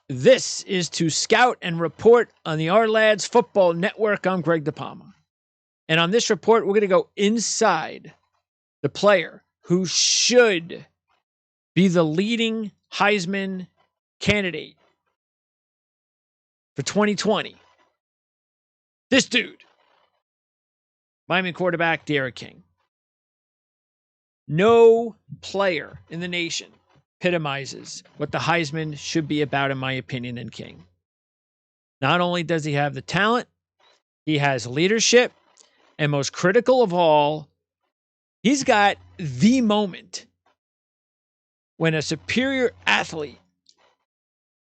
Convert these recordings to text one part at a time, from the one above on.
This is to scout and report on the Our Lads Football Network. I'm Greg DePalma. And on this report, we're going to go inside the player who should be the leading Heisman candidate for 2020. This dude, Miami quarterback D'Eriq King. No player in the nation epitomizes what the Heisman should be about, in my opinion, than King. Not only does he have the talent, he has leadership, and most critical of all, he's got the moment when a superior athlete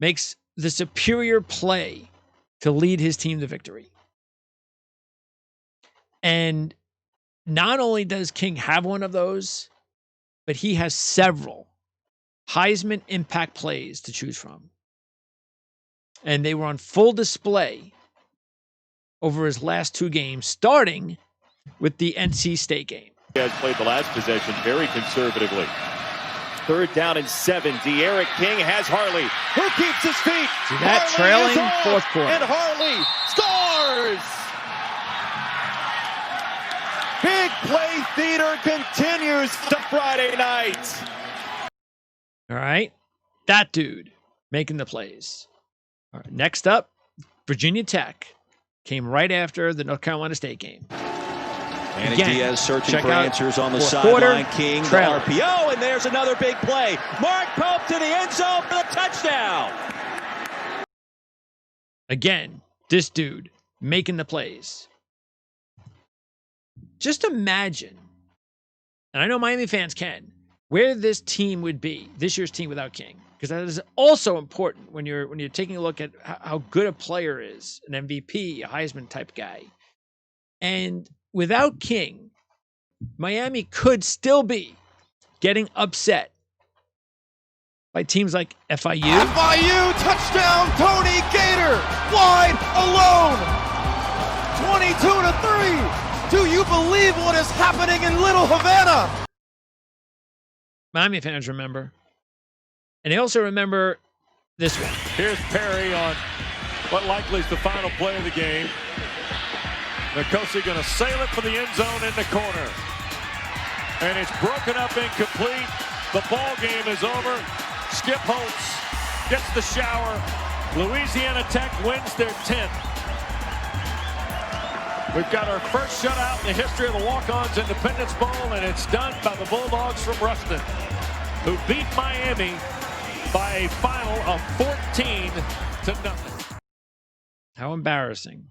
makes the superior play to lead his team to victory. And not only does King have one of those, but he has several Heisman impact plays to choose from. And they were on full display over his last two games, starting with the NC State game. He has played the last possession very conservatively. 3rd down and 7. D'Eriq King has Harley, who keeps his feet. See that? Harley trailing fourth quarter. And Harley scores! Big play theater continues to Friday night. All right. That dude making the plays. All right. Next up, Virginia Tech came right after the North Carolina State game. Manny Diaz searching for answers on the sideline. King, the RPO, and there's another big play. Mark Pope to the end zone for the touchdown. Again, this dude making the plays. Just imagine, and I know Miami fans can, where this team would be, this year's team without King. Because that is also important when you're taking a look at how good a player is, an MVP, a Heisman type guy. And without King, Miami could still be getting upset by teams like FIU. FIU touchdown, Tony Gator, wide alone, 22-3. Do you believe what is happening in Little Havana? Miami fans remember. And they also remember this one. Here's Perry on what likely is the final play of the game. Nkosi going to sail it for the end zone in the corner. And it's broken up incomplete. The ball game is over. Skip Holtz gets the shower. Louisiana Tech wins their 10th. We've got our first shutout in the history of the Walk-Ons Independence Bowl, and it's done by the Bulldogs from Ruston, who beat Miami by a final of 14-0. How embarrassing.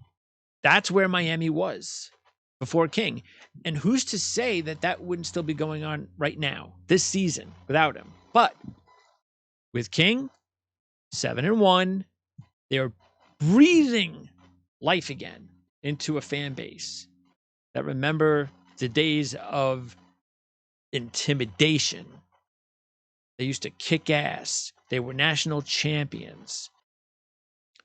That's where Miami was before King. And who's to say that that wouldn't still be going on right now, this season, without him? But with King, 7-1, they're breathing life again into a fan base that remember the days of intimidation. They used to kick ass. They were national champions.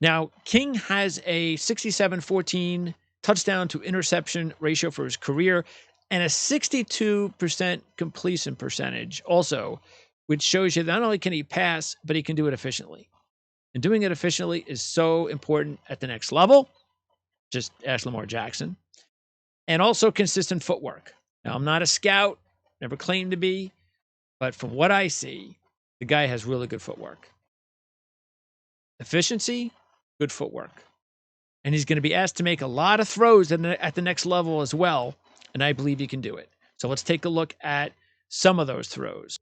Now, King has a 67-14 touchdown to interception ratio for his career and a 62% completion percentage also, which shows you not only can he pass, but he can do it efficiently. And doing it efficiently is so important at the next level. Just ask Lamar Jackson. And also consistent footwork. Now, I'm not a scout, never claimed to be, but from what I see, the guy has really good footwork. Efficiency, good footwork. And he's going to be asked to make a lot of throws at the next level as well, and I believe he can do it. So let's take a look at some of those throws.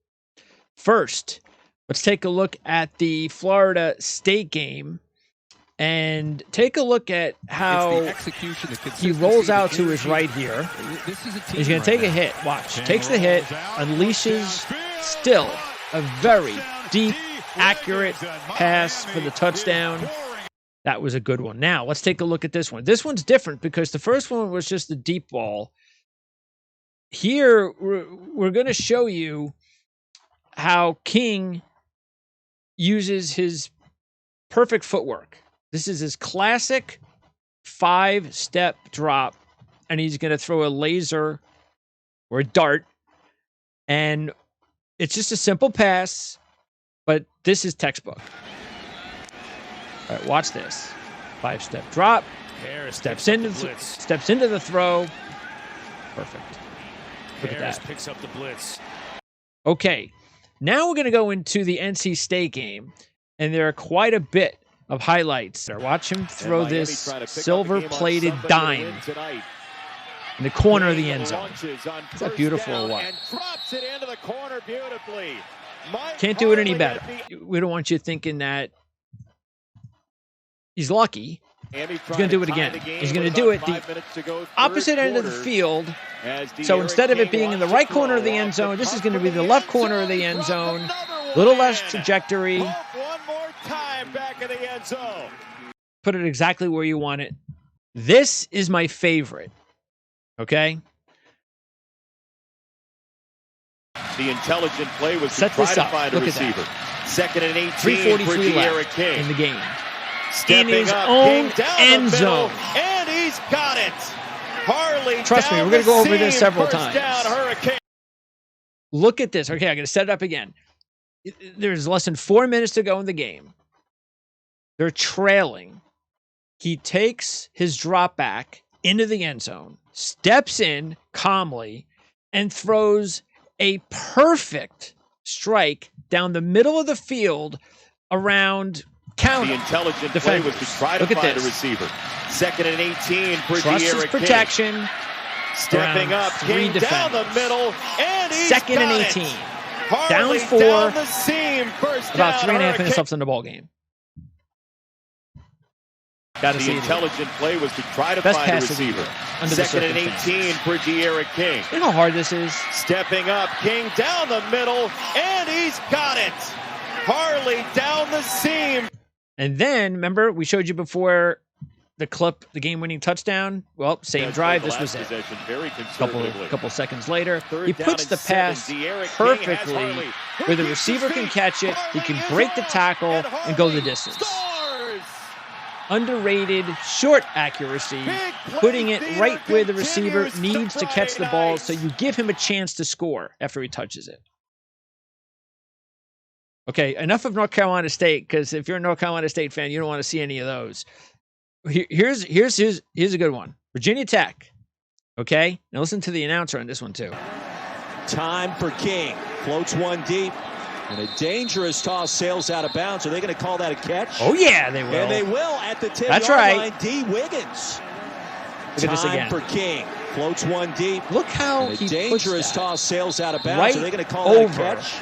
First, let's take a look at the Florida State game and take a look at how he rolls out to his right here. He's going to take a hit. Watch. Takes the hit, unleashes still a very deep, accurate pass for the touchdown. That was a good one. Now, let's take a look at this one. This one's different because the first one was just a deep ball. Here, we're going to show you how King uses his perfect footwork. This is his classic 5-step drop, and he's going to throw a laser or a dart, and it's just a simple pass, but this is textbook. All right, watch this. 5-step drop. Steps into the throw. Perfect. Look at that. Picks up the blitz. Okay, now we're going to go into the NC State game, and there are quite a bit of highlights. Watch him throw this silver-plated dime in the corner of the end zone. Is that beautiful or what? Can't do it any better. We don't want you thinking that he's lucky. He's going to do it again. He's going to do it the opposite end of the field. So instead of it being in the right corner of the end zone, this is going to be the left corner of the end zone. A little less trajectory. Put it exactly where you want it. This is my favorite. Okay? The intelligent play was Set to try this to up. find a Look at receiver. that. 2nd and 18 for 3:43 De'Aaron left King. in the game. Stepping in his up, own King down end the middle, zone. and he's got it. Harley, trust me, we're going to go over this several times. Down, Hurricane. Look at this. Okay, I'm going to set it up again. There's less than 4 minutes to go in the game. They're trailing. He takes his drop back into the end zone, steps in calmly, and throws a perfect strike down the middle of the field around counter. The intelligent defenders. play was to try to find a receiver. 2nd and 18 for Trust his De'Aaron King. protection. Stepping up, King down the middle, and he's 2nd and 18. Down 4. Down the seam, about 3.5 minutes left in the ball game. Got to see the intelligent play was to try to Best find a pass receiver. Under the 2nd and 18 for De'Aaron King. You know how hard this is? Stepping up, King down the middle, and he's got it. Harley down the seam. And then, remember, we showed you before the clip, the game-winning touchdown. Well, same drive. This was it. Couple seconds later, he puts the pass perfectly where the receiver can catch it. He can break the tackle and go the distance. Underrated short accuracy, putting it right where the receiver needs to catch the ball, so you give him a chance to score after he touches it. Okay, enough of North Carolina State, because if you're a North Carolina State fan, you don't want to see any of those. Here's a good one. Virginia Tech. Okay, now listen to the announcer on this one too. Time for King. Floats one deep. And a dangerous toss sails out of bounds. Are they going to call that a catch? Oh, yeah, they will. And they will at the 10-yard That's right. line. D. Wiggins. Look at this again. Time for King. Floats one deep. Look how and he a dangerous toss sails out of bounds. Right Are they going to call that a catch?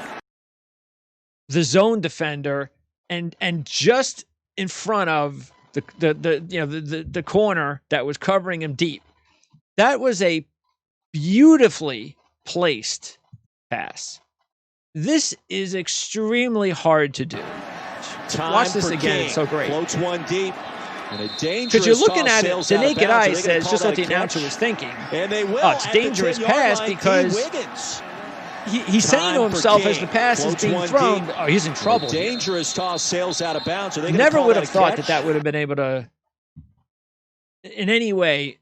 The zone defender and just in front of the corner that was covering him deep. That was a beautifully placed pass. This is extremely hard to do. Watch this again. It's so great. Floats one deep. Because you're looking at it, the naked eye says just what the announcer was thinking. And they will. Oh, it's a dangerous pass because he's saying to himself as the pass is being thrown, oh, he's in trouble. Dangerous toss sails out of bounds. Never would have thought that would have been able to, in any way,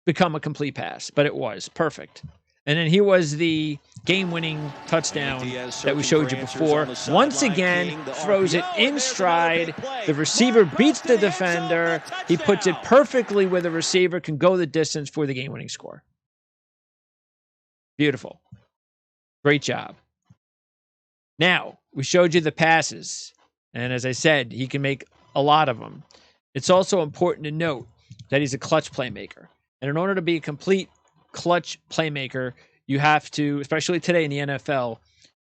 become a complete pass, but it was perfect. And then here was the game-winning touchdown that we showed you before. Once again, throws it in stride. The receiver beats the defender. He puts it perfectly where the receiver can go the distance for the game-winning score. Beautiful. Great job. Now, we showed you the passes. And as I said, he can make a lot of them. It's also important to note that he's a clutch playmaker. And in order to be a complete clutch playmaker, you have to, especially today in the NFL,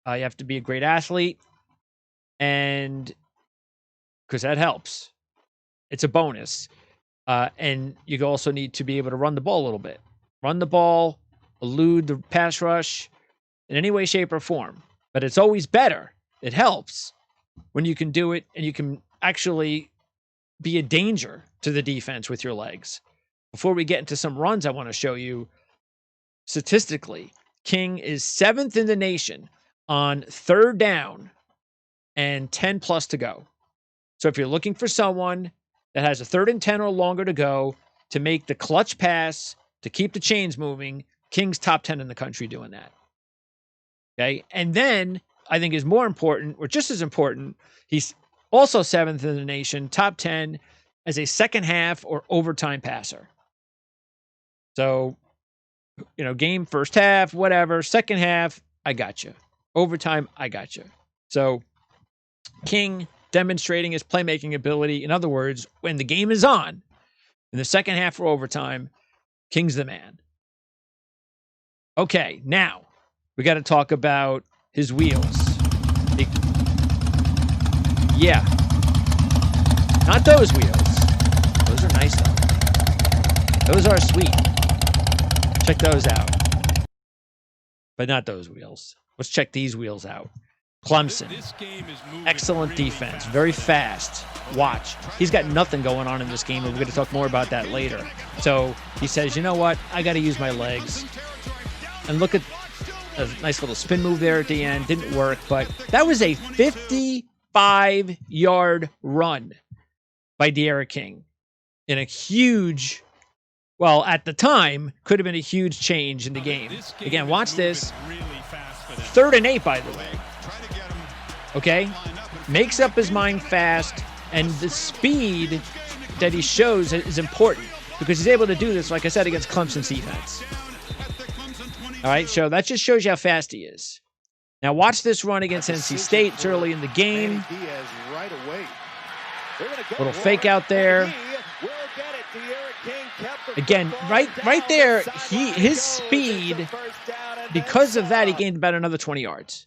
you have to be a great athlete, and because that helps. It's a bonus. And you also need to be able to run the ball a little bit. Run the ball, elude the pass rush in any way, shape, or form. But it's always better. It helps when you can do it and you can actually be a danger to the defense with your legs. Before we get into some runs I want to show you, statistically, King is 7th in the nation on 3rd down and 10 plus to go. So if you're looking for someone that has a 3rd and 10 or longer to go to make the clutch pass, to keep the chains moving, King's top 10 in the country doing that. Okay. And then I think is more important, or just as important, he's Also 7th in the nation, top 10 as a second half or overtime passer. So, game first half, whatever. Second half, I got you. Overtime, I got you. So, King demonstrating his playmaking ability. In other words, when the game is on, in the second half or overtime, King's the man. Okay, now we got to talk about his wheels. Yeah. Not those wheels. Those are nice, though. Those are sweet. Check those out. But not those wheels. Let's check these wheels out. Clemson. Excellent defense. Very fast. Watch. He's got nothing going on in this game, and we're going to talk more about that later. So he says, you know what? I got to use my legs. And look at a nice little spin move there at the end. Didn't work, but that was a 55-yard run by D'Eriq King in a huge, well, at the time, could have been a huge change in the game. Again, watch this. 3rd and 8, by the way. Okay? Makes up his mind fast, and the speed that he shows is important because he's able to do this, like I said, against Clemson's defense. All right, so that just shows you how fast he is. Now watch this run against NC State. It's early in the game. Little fake out there. Again, right there, his speed, because of that, he gained about another 20 yards.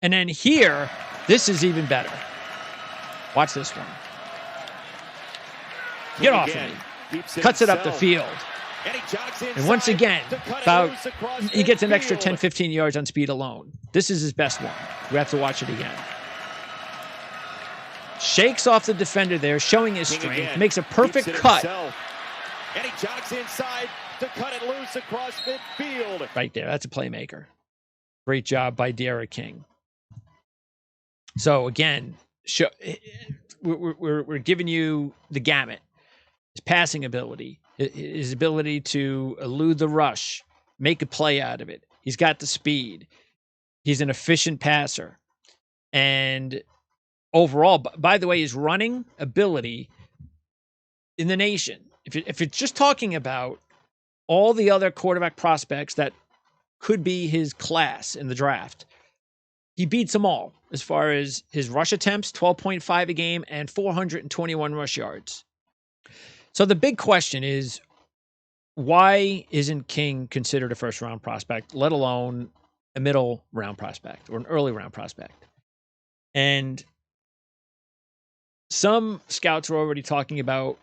And then here, this is even better. Watch this one. Get off of me. Cuts it up the field. And once again, he gets an extra 10, 15 yards on speed alone. This is his best one. We have to watch it again. Shakes off the defender there, showing his strength. Makes a perfect cut. And he jogs inside to cut it loose across midfield. Right there. That's a playmaker. Great job by D'Eriq King. So again, we're giving you the gamut. His passing ability, his ability to elude the rush, make a play out of it. He's got the speed. He's an efficient passer. And overall, by the way, his running ability in the nation, if it's just talking about all the other quarterback prospects that could be his class in the draft, he beats them all as far as his rush attempts, 12.5 a game, and 421 rush yards. So the big question is, why isn't King considered a first-round prospect, let alone a middle-round prospect or an early-round prospect? And some scouts are already talking about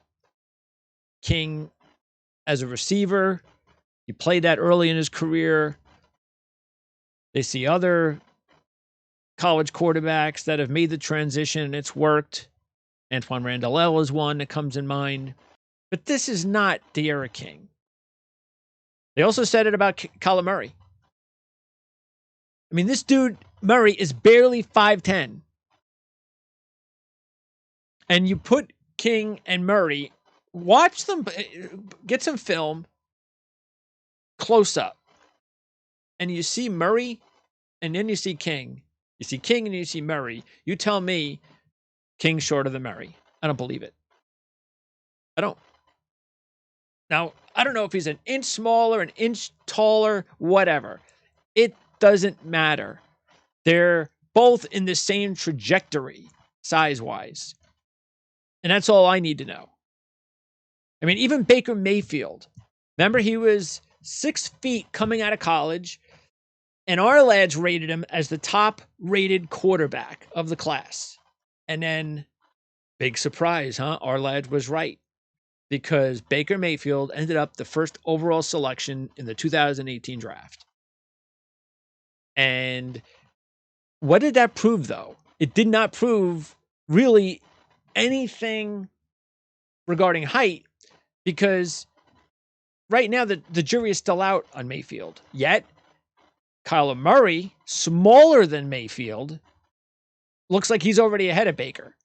King as a receiver. He played that early in his career. They see other college quarterbacks that have made the transition and it's worked. Antoine Randall is one that comes in mind. But this is not D'Eriq King. They also said it about Kyler Murray. I mean, this dude, Murray, is barely 5'10". And you put King and Murray, watch them, get some film, close up. And you see Murray, and then you see King. You see King and you see Murray. You tell me King's shorter than Murray. I don't believe it. I don't. Now, I don't know if he's an inch smaller, an inch taller, whatever. It doesn't matter. They're both in the same trajectory, size-wise. And that's all I need to know. I mean, even Baker Mayfield. Remember, he was 6 feet coming out of college, and our lads rated him as the top-rated quarterback of the class. And then, big surprise, huh? Our lad was right. Because Baker Mayfield ended up the first overall selection in the 2018 draft. And what did that prove, though? It did not prove really anything regarding height, because right now the jury is still out on Mayfield. Yet, Kyler Murray, smaller than Mayfield, looks like he's already ahead of Baker.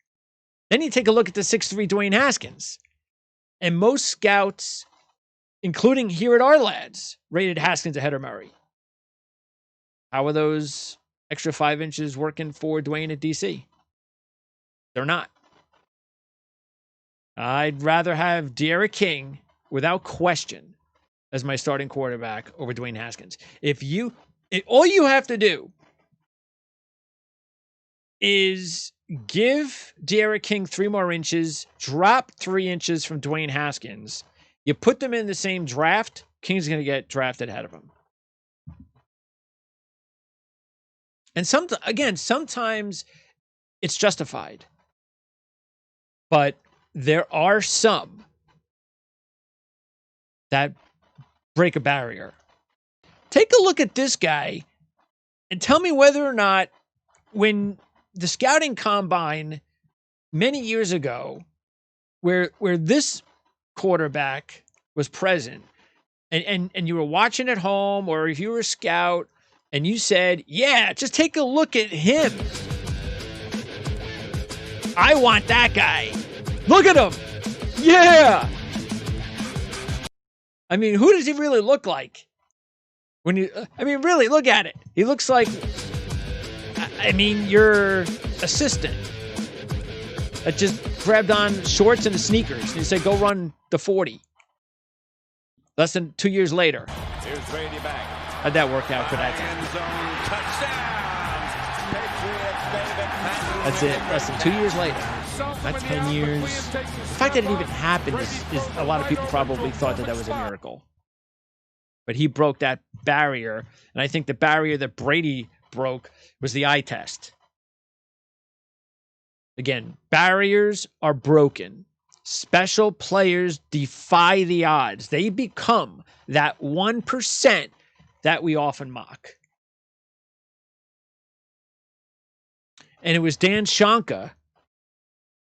Then you take a look at the 6'3" Dwayne Haskins. And most scouts, including here at our lads, rated Haskins ahead of Murray. How are those extra 5 inches working for Dwayne at DC? They're not. I'd rather have De'Aaron King, without question, as my starting quarterback over Dwayne Haskins. All you have to do is give De'Aaron King 3 more inches, drop 3 inches from Dwayne Haskins. You put them in the same draft, King's going to get drafted ahead of him. And sometimes it's justified. But there are some that break a barrier. Take a look at this guy and tell me whether or not, when the scouting combine many years ago, where this quarterback was present, and you were watching at home, or if you were a scout and you said, yeah, just take a look at him. I want that guy. Look at him. Yeah. I mean, who does he really look like? Really, look at it. He looks like, your assistant that just grabbed on shorts and the sneakers and he said, go run the 40. Less than 2 years later. Here's Brady back. How'd that work out for that guy? That's it. Less than 2 years later. Not 10 years. The fact that it even happened is a lot of people probably thought that was a miracle. But he broke that barrier. And I think the barrier that Brady broke was the eye test. Again, barriers are broken. Special players defy the odds. They become that 1% that we often mock. And it was Dan Shonka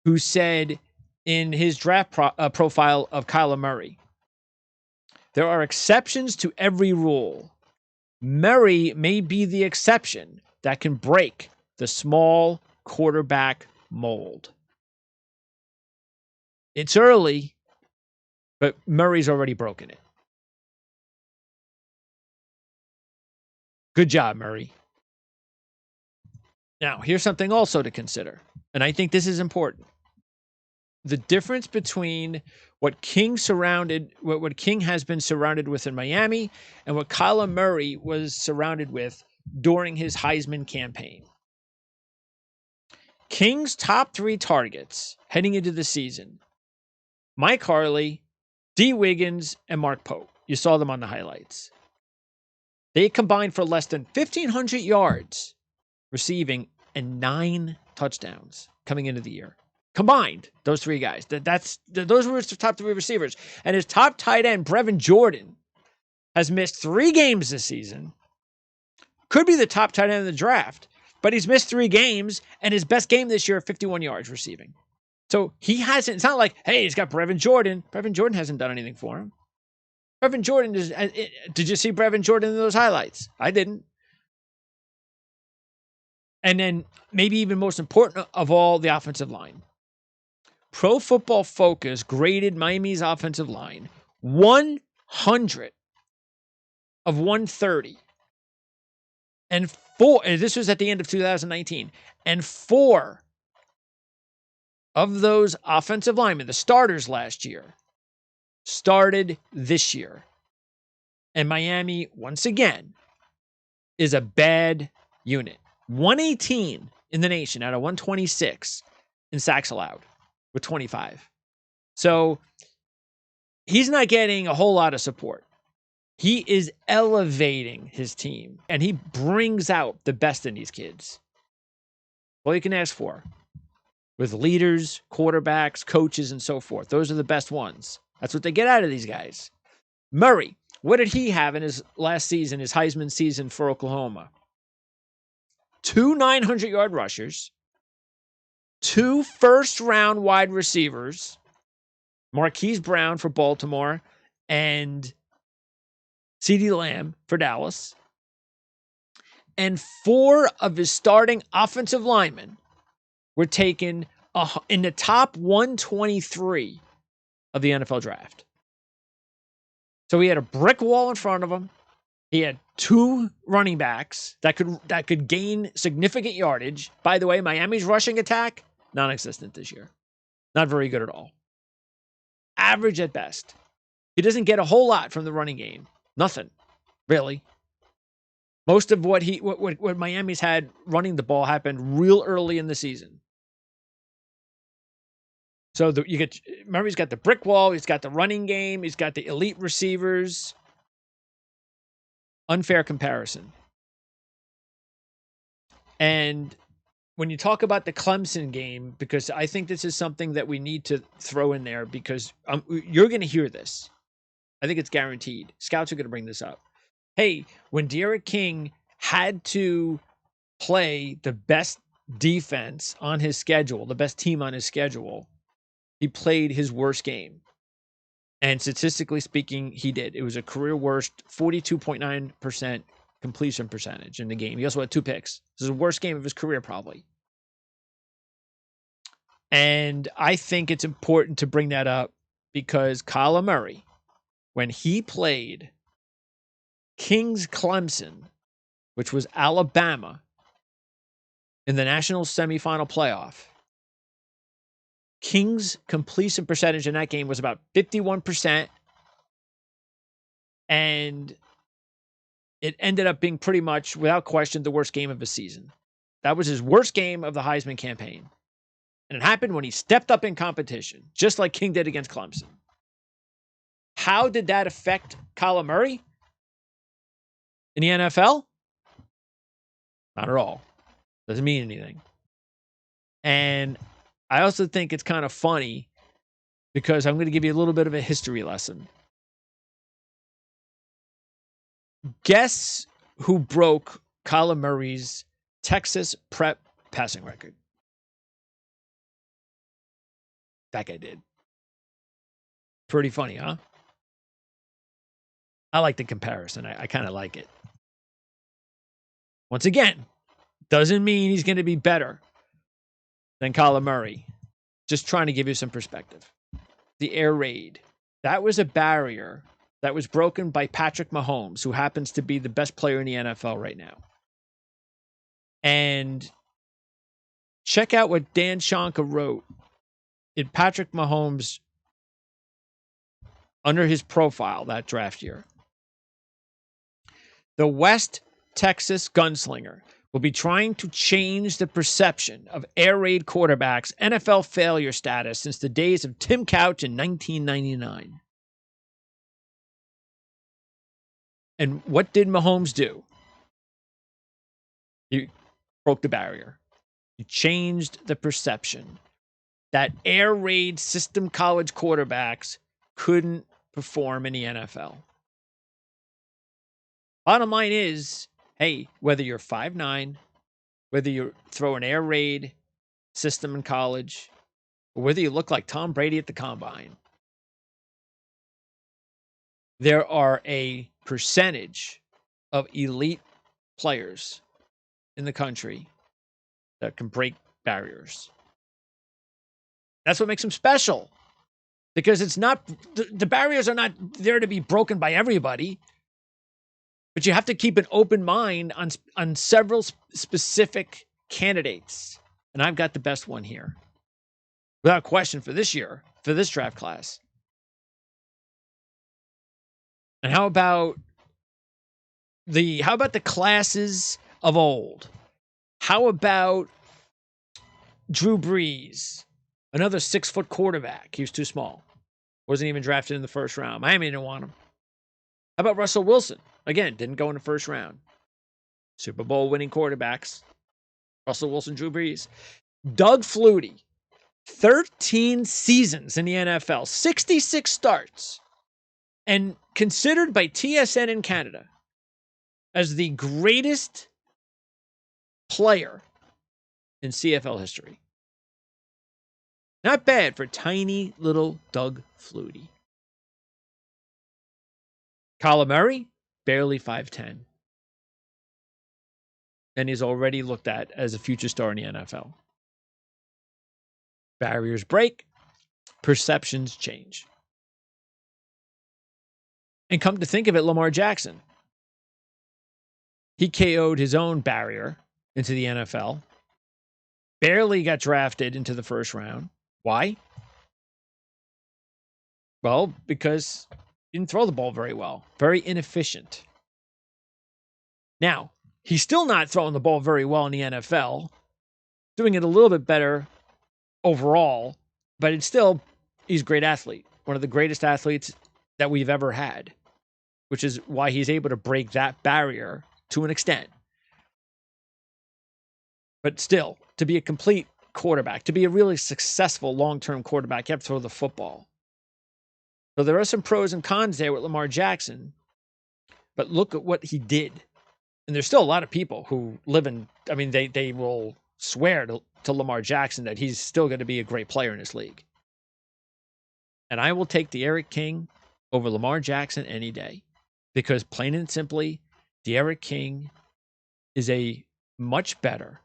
who said in his draft profile of Kyler Murray, there are exceptions to every rule. Murray may be the exception that can break the small quarterback mold. It's early, but Murray's already broken it. Good job, Murray. Now, here's something also to consider, and I think this is important. The difference between what King has been surrounded with in Miami and what Kyler Murray was surrounded with during his Heisman campaign. King's top 3 targets heading into the season: Mike Harley, D. Wiggins, and Mark Pope. You saw them on the highlights. They combined for less than 1,500 yards receiving and 9 touchdowns coming into the year. Combined, those 3 guys. Those were his top 3 receivers. And his top tight end, Brevin Jordan, has missed 3 games this season. Could be the top tight end in the draft, but he's missed 3 games, and his best game this year, 51 yards receiving. So he hasn't, it's not like, hey, he's got Brevin Jordan. Brevin Jordan hasn't done anything for him. Brevin Jordan did you see Brevin Jordan in those highlights? I didn't. And then maybe even most important of all, the offensive line. Pro Football Focus graded Miami's offensive line 100 of 130. And this was at the end of 2019. And 4 of those offensive linemen, the starters last year, started this year. And Miami, once again, is a bad unit. 118 in the nation out of 126 in sacks allowed with 25. So he's not getting a whole lot of support. He is elevating his team, and he brings out the best in these kids. All you can ask for with leaders, quarterbacks, coaches, and so forth. Those are the best ones. That's what they get out of these guys. Murray, what did he have in his last season, his Heisman season for Oklahoma? 2 900-yard rushers, 2 first-round wide receivers, Marquise Brown for Baltimore, and CeeDee Lamb for Dallas, and 4 of his starting offensive linemen were taken in the top 123 of the NFL draft. So he had a brick wall in front of him. He had 2 running backs that could gain significant yardage. By the way, Miami's rushing attack, non-existent this year. Not very good at all. Average at best. He doesn't get a whole lot from the running game. Nothing, really. Most of what Miami's had running the ball happened real early in the season. So remember, he's got the brick wall, he's got the running game, he's got the elite receivers. Unfair comparison. And when you talk about the Clemson game, because I think this is something that we need to throw in there, because you're going to hear this. I think it's guaranteed. Scouts are going to bring this up. Hey, when D'Eriq King had to play the best defense on his schedule, the best team on his schedule, he played his worst game. And statistically speaking, he did. It was a career worst 42.9% completion percentage in the game. He also had 2 picks. This is the worst game of his career, probably. And I think it's important to bring that up because Kyler Murray, when he played King's Clemson, which was Alabama, in the national semifinal playoff, King's completion percentage in that game was about 51%, and it ended up being pretty much, without question, the worst game of his season. That was his worst game of the Heisman campaign. And it happened when he stepped up in competition, just like King did against Clemson. How did that affect Kyler Murray in the NFL? Not at all. Doesn't mean anything. And I also think it's kind of funny because I'm going to give you a little bit of a history lesson. Guess who broke Kyler Murray's Texas prep passing record? That guy did. Pretty funny, huh? I like the comparison. I kind of like it. Once again, doesn't mean he's going to be better than Kyler Murray. Just trying to give you some perspective. The air raid. That was a barrier that was broken by Patrick Mahomes, who happens to be the best player in the NFL right now. And check out what Dan Shonka wrote in Patrick Mahomes under his profile that draft year. The West Texas gunslinger will be trying to change the perception of air raid quarterbacks' NFL failure status since the days of Tim Couch in 1999. And what did Mahomes do? He broke the barrier. He changed the perception that air raid system college quarterbacks couldn't perform in the NFL. Bottom line is, hey, whether you're 5'9", whether you throw an air raid system in college, or whether you look like Tom Brady at the combine, there are a percentage of elite players in the country that can break barriers. That's what makes them special. Because it's not, the barriers are not there to be broken by everybody. But you have to keep an open mind on several specific candidates. And I've got the best one here. Without question for this year, for this draft class. And how about the classes of old? How about Drew Brees, another 6-foot quarterback? He was too small. Wasn't even drafted in the first round. Miami didn't want him. How about Russell Wilson? Again, didn't go in the first round. Super Bowl winning quarterbacks. Russell Wilson, Drew Brees. Doug Flutie, 13 seasons in the NFL, 66 starts, and considered by TSN in Canada as the greatest player in CFL history. Not bad for tiny little Doug Flutie. Kyler Murray, barely 5'10". And he's already looked at as a future star in the NFL. Barriers break, perceptions change. And come to think of it, Lamar Jackson. He KO'd his own barrier into the NFL barely got drafted into the first round. Why? Well, because he didn't throw the ball very well. Very inefficient. Now, he's still not throwing the ball very well in the NFL. Doing it a little bit better overall, but he's a great athlete. One of the greatest athletes that we've ever had, which is why he's able to break that barrier to an extent. But still, to be a complete quarterback, to be a really successful long-term quarterback, you have to throw the football. So there are some pros and cons there with Lamar Jackson, but look at what he did. And there's still a lot of people who they will swear to Lamar Jackson that he's still going to be a great player in this league. And I will take De'Aaron King over Lamar Jackson any day, because plain and simply, De'Aaron King is a much better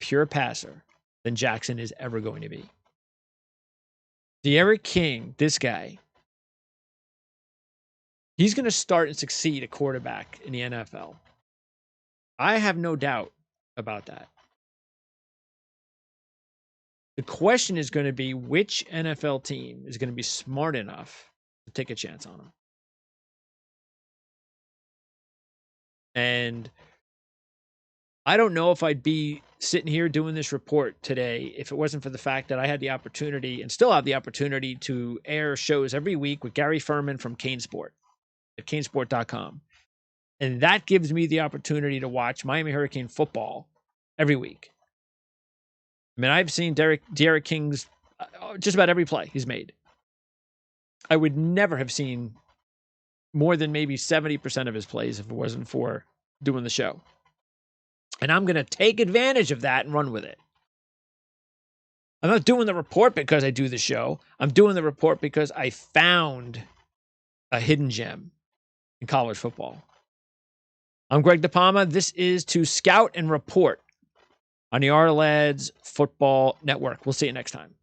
pure passer than Jackson is ever going to be. De'Aaron King, this guy, he's going to start and succeed at quarterback in the NFL. I have no doubt about that. The question is going to be, which NFL team is going to be smart enough to take a chance on him? And I don't know if I'd be sitting here doing this report today if it wasn't for the fact that I had the opportunity, and still have the opportunity, to air shows every week with Gary Furman from CaneSport at canesport.com. And that gives me the opportunity to watch Miami Hurricane football every week. I mean, I've seen De'Aaron King's just about every play he's made. I would never have seen more than maybe 70% of his plays if it wasn't for doing the show. And I'm going to take advantage of that and run with it. I'm not doing the report because I do the show. I'm doing the report because I found a hidden gem in college football. I'm Greg DePalma. This is To Scout and Report on the Our Lads Football Network. We'll see you next time.